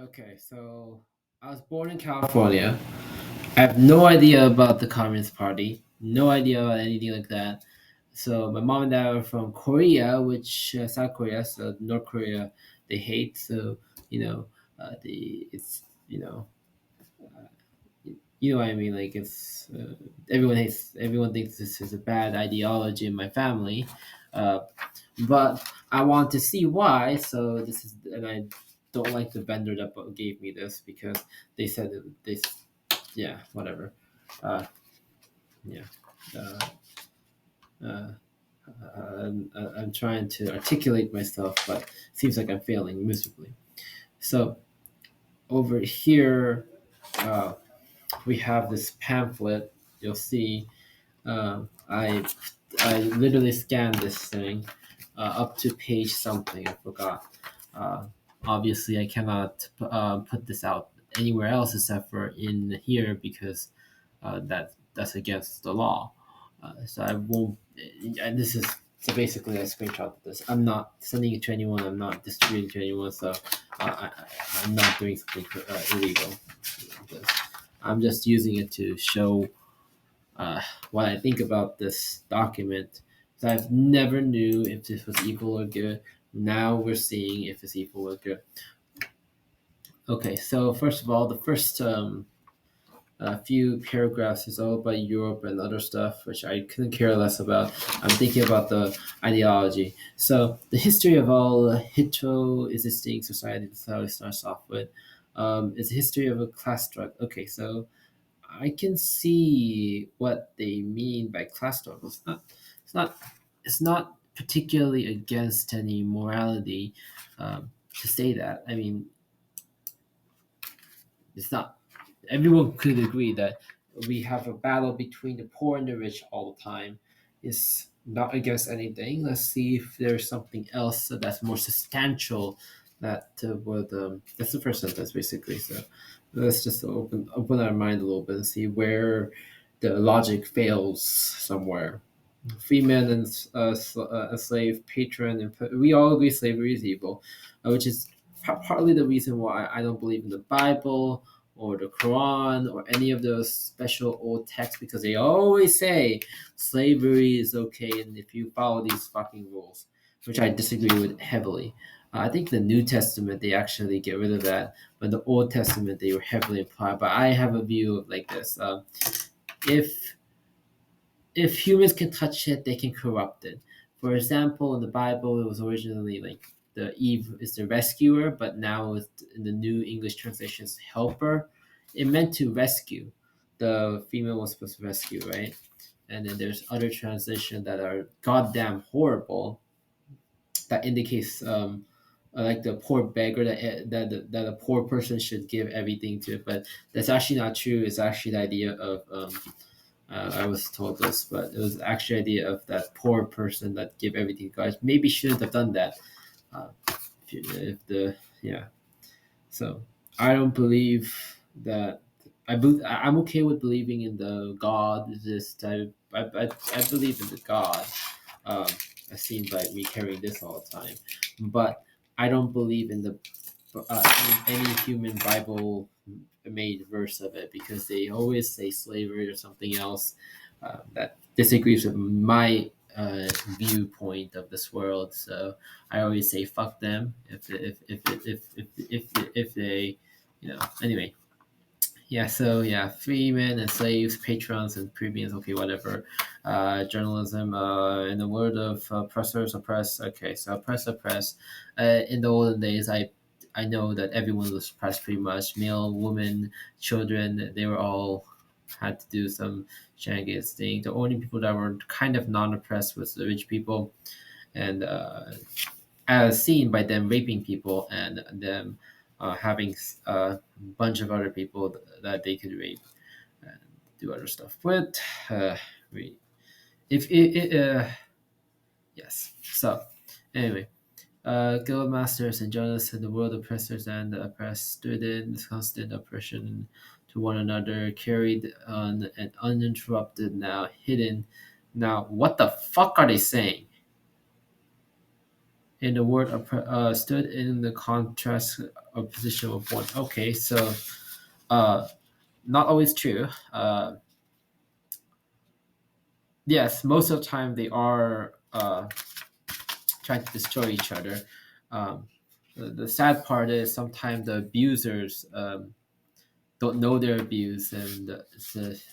Okay, so I was born in California. I have no idea about the Communist Party, no idea about anything like that. So my mom and dad are from Korea, which South Korea, so North Korea, they hate. So you know, the it's you know what I mean. Like it's everyone hates. Everyone thinks this is a bad ideology in my family, uh, but I want to see why. So this is, and I don't like the vendor that gave me this because they said that this, yeah, whatever. Uh, yeah. Uh, uh, I'm trying to articulate myself, but it seems like I'm failing miserably. So over here, uh, we have this pamphlet. You'll see. I literally scanned this thing up to page something. I forgot. Uh, Obviously, I cannot put this out anywhere else except for in here because that's against the law. So I won't. And this is so basically I screenshot this. I'm not sending it to anyone. I'm not distributing to anyone. So I'm not doing something illegal. I'm just using it to show uh, what I think about this document. So I've never knew if this was evil or good. Now we're seeing if it's evil or good. Okay, so first of all, the first few paragraphs is all about Europe and other stuff, which I couldn't care less about. I'm thinking about the ideology. So the history of all hetero-existing society, that's how it starts off with, is the history of a class struggle. Okay, so I can see what they mean by class struggle. It's not. It's not particularly against any morality to say that. I mean, it's not. Everyone could agree that we have a battle between the poor and the rich all the time. It's not against anything. Let's see if there's something else that's more substantial that would. That's the first sentence basically. So let's just open our mind a little bit and see where the logic fails somewhere. Free man and a slave, patron, and we all agree slavery is evil, which is partly the reason why I don't believe in the Bible or the Quran or any of those special old texts because they always say slavery is okay and if you follow these fucking rules, which I disagree with heavily. I think the New Testament they actually get rid of that, but the Old Testament they were heavily implied. But I have a view of like this: if humans can touch it, they can corrupt it. For example, in the Bible, it was originally like the Eve is the rescuer, but now with in the New English translations, helper. It meant to rescue. The female was supposed to rescue, right? And then there's other translations that are goddamn horrible that indicates like the poor beggar that a poor person should give everything to, but that's actually not true. It's actually the idea of I was told this, but it was actually the idea of that poor person that give everything to God. Maybe shouldn't have done that. If the yeah, so I don't believe that. I'm okay with believing in the God. This type. I believe in the God. Um, as seen by me carrying this all the time, but I don't believe in the in any human Bible made verse of it because they always say slavery or something else that disagrees with my viewpoint of this world. So I always say fuck them if they, anyway. Yeah, so yeah, free men and slaves, patrons and plebeians, okay, whatever. Journalism, in the word of oppressors, oppress. Okay, so oppress. In the olden days, I know that everyone was oppressed pretty much. Male, women, children, they were all had to do some shenanigans thing. The only people that were kind of non-oppressed was the rich people, and as seen by them raping people and them having a bunch of other people that they could rape and do other stuff with. We, if it, yes. So anyway, guild masters and journalists in the world, oppressors and the oppressed stood in constant oppression to one another, carried on and uninterrupted, now hidden. Now, what the fuck are they saying? in the word stood in the contrast of position of one. Okay, so uh, not always true. Yes, most of the time they are trying to destroy each other. Um, the sad part is sometimes the abusers don't know they're abused, and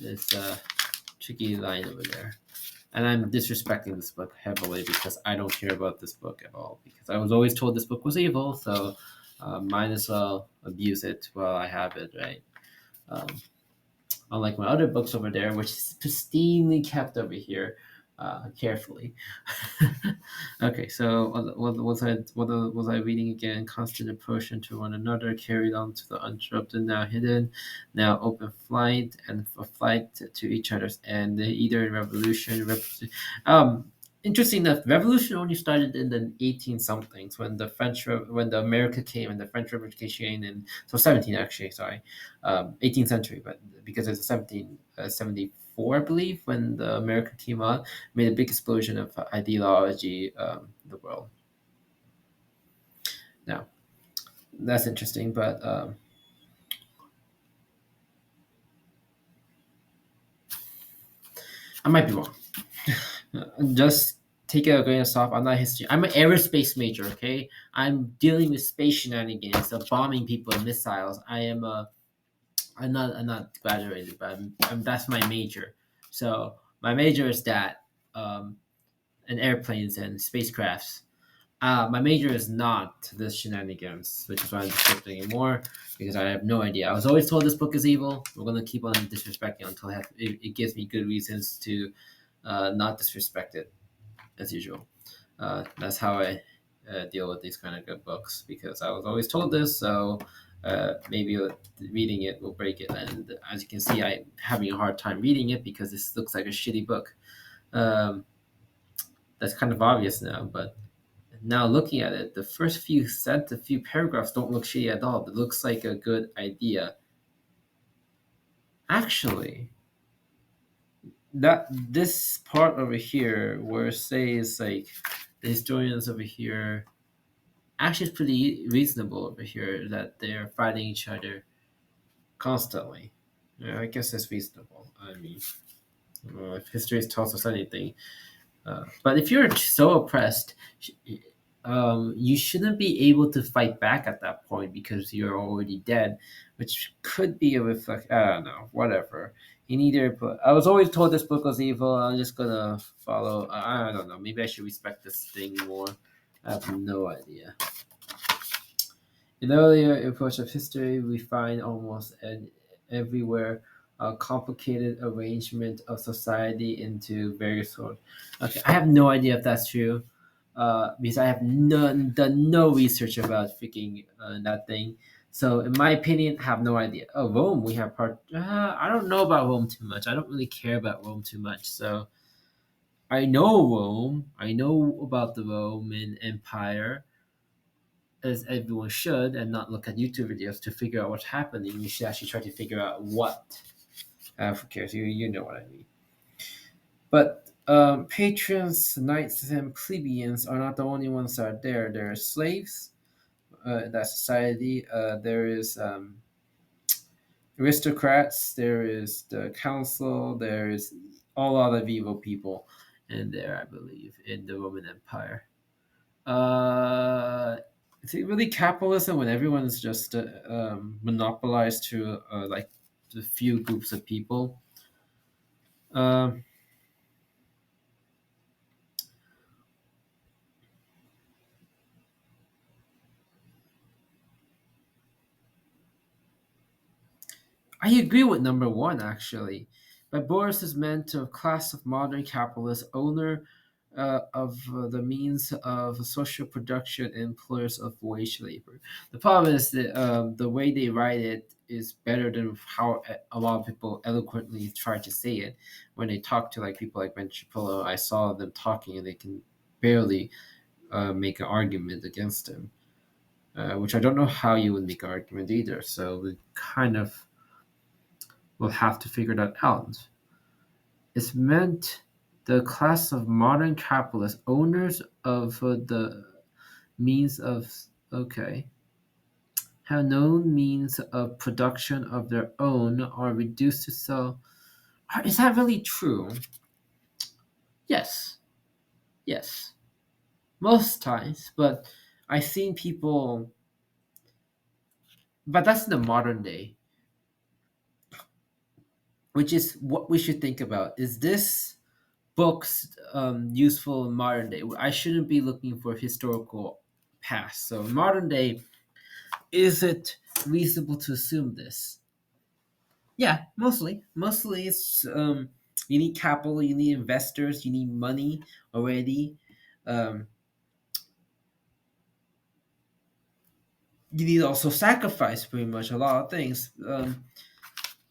it's a tricky line over there. And I'm disrespecting this book heavily because I don't care about this book at all. Because I was always told this book was evil, so might as well abuse it while I have it, right? Um, Unlike my other books over there, which is pristinely kept over here, carefully. Okay, so what was I reading again? Constant approach to one another, carried on to the uninterrupted, now hidden, now open flight, and a flight to each other's end. Either in um. Interesting enough, revolution only started in the 18 somethings when when the America came and the French Revolution in 17 actually, sorry, 18th century, but because it's 1774, I believe, when the America came out, made a big explosion of ideology in the world. Now, that's interesting, but I might be wrong. Just take it a grain of salt. I'm not history. I'm an aerospace major. Okay, I'm dealing with space shenanigans, of bombing people and missiles. I'm not graduated, but that's my major. So my major is that, and airplanes and spacecrafts. My major is not the shenanigans, which is why I'm disrespecting it more because I have no idea. I was always told this book is evil. We're gonna keep on disrespecting until it gives me good reasons to not disrespect it as usual. That's how I deal with these kind of good books because I was always told this. So maybe reading it will break it. And as you can see, I'm having a hard time reading it because this looks like a shitty book. Um, that's kind of obvious now, but now looking at it, the first a few paragraphs don't look shitty at all. It looks like a good idea. Actually, that this part over here, where it says like the historians over here, actually is pretty reasonable over here that they're fighting each other constantly. Yeah, I guess that's reasonable. I mean, if history tells us anything, but if you're so oppressed, you shouldn't be able to fight back at that point because you're already dead, which could be a reflect. I don't know. Whatever. In either, but I was always told this book was evil. I'm just gonna follow. I don't know. Maybe I should respect this thing more. I have no idea. In the earlier approach of history, we find almost everywhere a complicated arrangement of society into various sorts. Okay, I have no idea if that's true, because I have done no research about freaking that thing. So, in my opinion, I have no idea. Oh, Rome, we have part. I don't know about Rome too much. I don't really care about Rome too much. So, I know Rome. I know about the Roman Empire, as everyone should, and not look at YouTube videos to figure out what's happening. You should actually try to figure out what. Who cares? You know what I mean. But patrons, knights, and plebeians are not the only ones that are there. There are slaves in that society. There is aristocrats. There is the council. There is all other evil people in there, I believe, in the Roman Empire. Uh, is it really capitalism when everyone is just monopolized to like the few groups of people? Um, I agree with number one, actually. But Boris is meant to a class of modern capitalists, owner of the means of social production, and employers of wage labor. The problem is that the way they write it is better than how a lot of people eloquently try to say it. When they talk to like people like Ben Shapiro, I saw them talking and they can barely make an argument against him, which I don't know how you would make an argument either. So we kind of will have to figure that out. It's meant the class of modern capitalists, owners of the means of okay have known means of production of their own are reduced to sell. Is that really true? Yes, yes, most times. But I've seen people, but that's in the modern day, which is what we should think about. Is this books useful in modern day? I shouldn't be looking for historical past. So in modern day, is it reasonable to assume this? Yeah, mostly. Mostly it's you need capital, you need investors, you need money already. Um, you need also sacrifice pretty much a lot of things.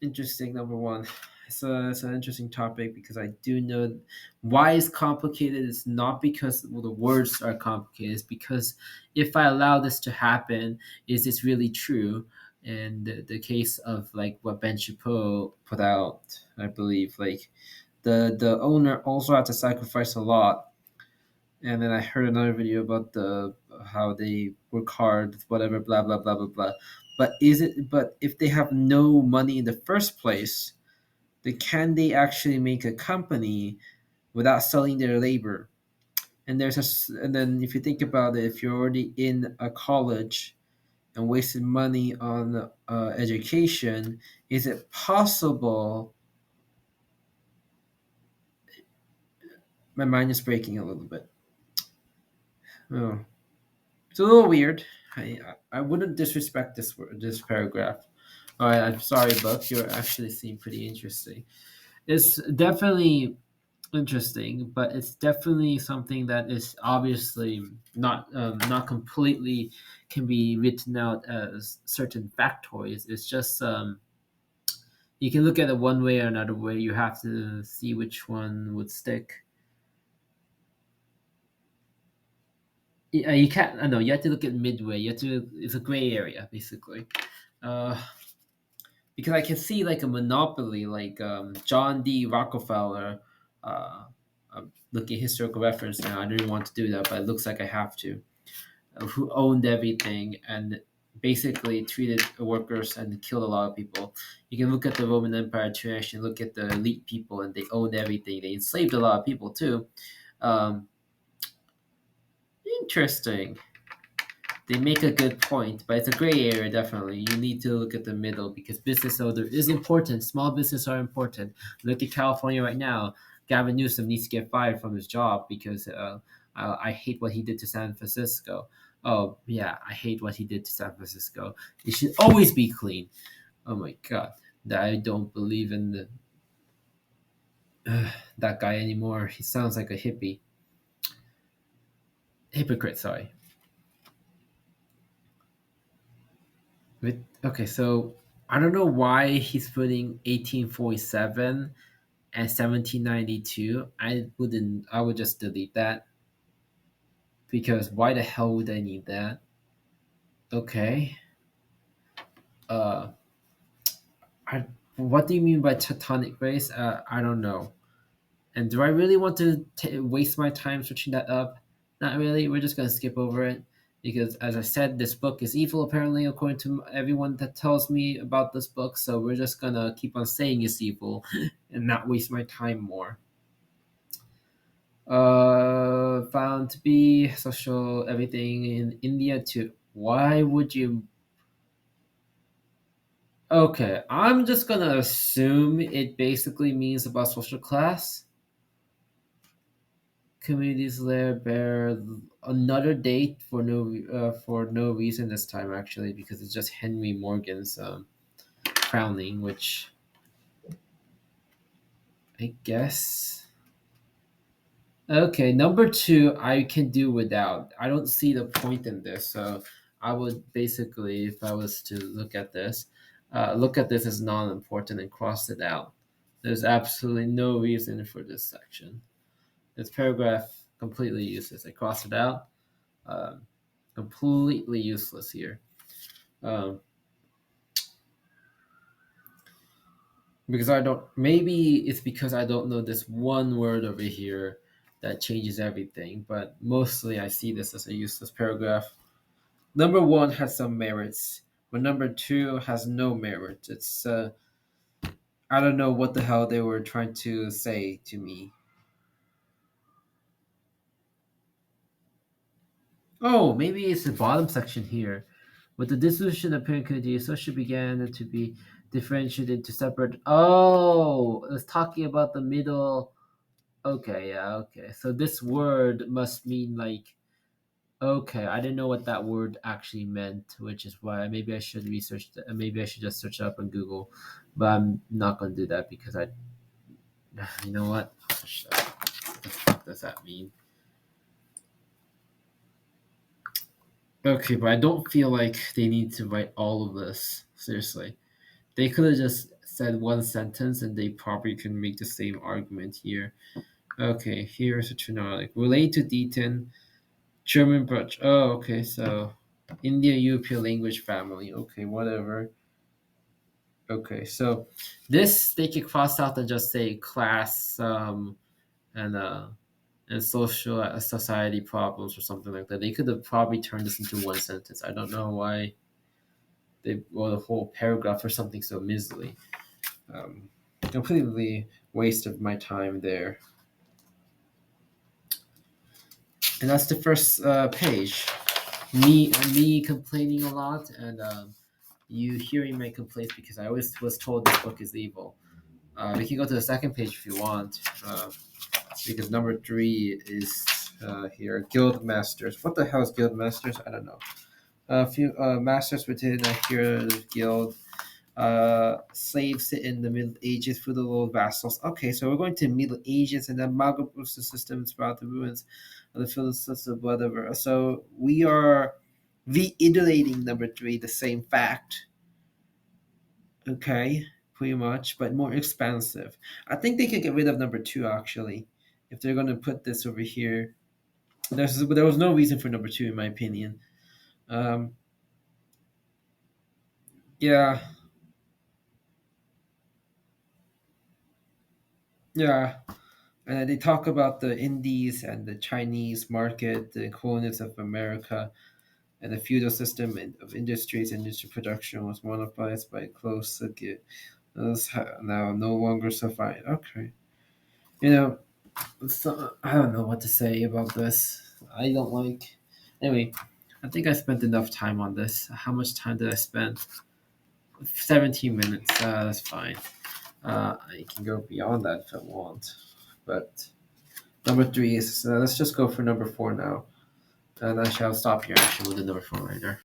Interesting, number one. It's an interesting topic because I do know why it's complicated. It's not because well, the words are complicated. It's because if I allow this to happen, is this really true? And the case of like what Ben Chapeau put out, I believe, like the owner also had to sacrifice a lot. And then I heard another video about the how they work hard, whatever, blah blah blah blah blah. But is it? But if they have no money in the first place, then can they actually make a company without selling their labor? And and then if you think about it, if you're already in a college and wasted money on education, is it possible? My mind is breaking a little bit. Oh, it's a little weird. I wouldn't disrespect this paragraph. All right, I'm sorry, Buck. You actually seem pretty interesting. It's definitely interesting, but it's definitely something that is obviously not completely can be written out as certain factoids. It's just you can look at it one way or another way. You have to see which one would stick. Yeah, you can't. I know you have to look at midway. You have to. It's a gray area basically. Uh, because I can see like a monopoly, like John D. Rockefeller. I'm looking at historical reference now. I didn't want to do that, but it looks like I have to. Who owned everything and basically treated workers and killed a lot of people. You can look at the Roman Empire too. Actually, look at the elite people, and they owned everything. They enslaved a lot of people too. Um, Interesting. They make a good point, but it's a gray area. Definitely, you need to look at the middle because business owner is important. Small business are important. Look at California right now. Gavin Newsom needs to get fired from his job because I hate what he did to San Francisco. Oh yeah, I hate what he did to San Francisco. It should always be clean. Oh my god, that I don't believe in that guy anymore. He sounds like a hypocrite. Sorry. Okay, so I don't know why he's putting 1847 and 1792. I would just delete that because why the hell would I need that? Okay. Uh, I, what do you mean by tectonic race? I don't know. And do I really want to waste my time searching that up? Not really. We're just gonna skip over it because, as I said, this book is evil. Apparently, according to everyone that tells me about this book, so we're just gonna keep on saying it's evil and not waste my time more. Found to be social everything in India too. Why would you? Okay, I'm just gonna assume it basically means about social class. Communities there bear another date for no reason this time actually because it's just Henry Morgan's crowning, which I guess. Okay, number two I can do without. I don't see the point in this, so I would basically, if I was to look at this as non-important and cross it out. There's absolutely no reason for this section. This paragraph completely useless. I cross it out. Um, Completely useless here. Um, because I don't. Maybe it's because I don't know this one word over here. that changes everything. But mostly, I see this as a useless paragraph. Number one has some merits, but number two has no merit. It's I don't know what the hell they were trying to say to me. Oh, maybe it's the bottom section here. With the dissolution of parent community, association began to be differentiated into separate. Oh, it's talking about the middle. Okay, yeah, okay. So this word must mean like. Okay, I didn't know what that word actually meant, which is why maybe I should research. Maybe I should just search it up on Google, but I'm not gonna do that because I. You know what? What the fuck does that mean? Okay, but I don't feel like they need to write all of this. Seriously. They could have just said one sentence and they probably can make the same argument here. Okay, here's a Trinalic. Relate to D10, German Dutch. Oh, okay, so India European language family. Okay, whatever. Okay, so this they could cross out and just say class and social society problems or something like that. They could have probably turned this into one sentence. I don't know why they wrote a whole paragraph for something so measly. Completely waste of my time there. And that's the first page. Me complaining a lot, and you hearing my complaints because I always was told this book is evil. We can go to the second page if you want, because number three is here. Guild Masters. What the hell is Guild Masters? I don't know. A few masters within a hero guild. Slaves sit in the Middle Ages, feudal vassals. Okay, so we're going to Middle Ages and then Magabusa systems throughout the ruins of the feudal system, whatever. So we are reiterating number three, the same fact. Okay, pretty much, but more expansive. I think they could get rid of number two actually, if they're going to put this over here. There was no reason for number two, in my opinion. Um, yeah, yeah. And they talk about the Indies and the Chinese market, the colonies of America, and the feudal system of industries and industry production was monopolized by close circuit. Those now no longer survive. Okay. You know, so, I don't know what to say about this. I don't like. Anyway, I think I spent enough time on this. How much time did I spend? 17 minutes. That's fine. I can go beyond that if I want. But number three is let's just go for number four now, and I shall stop here. Actually, with the number four right there.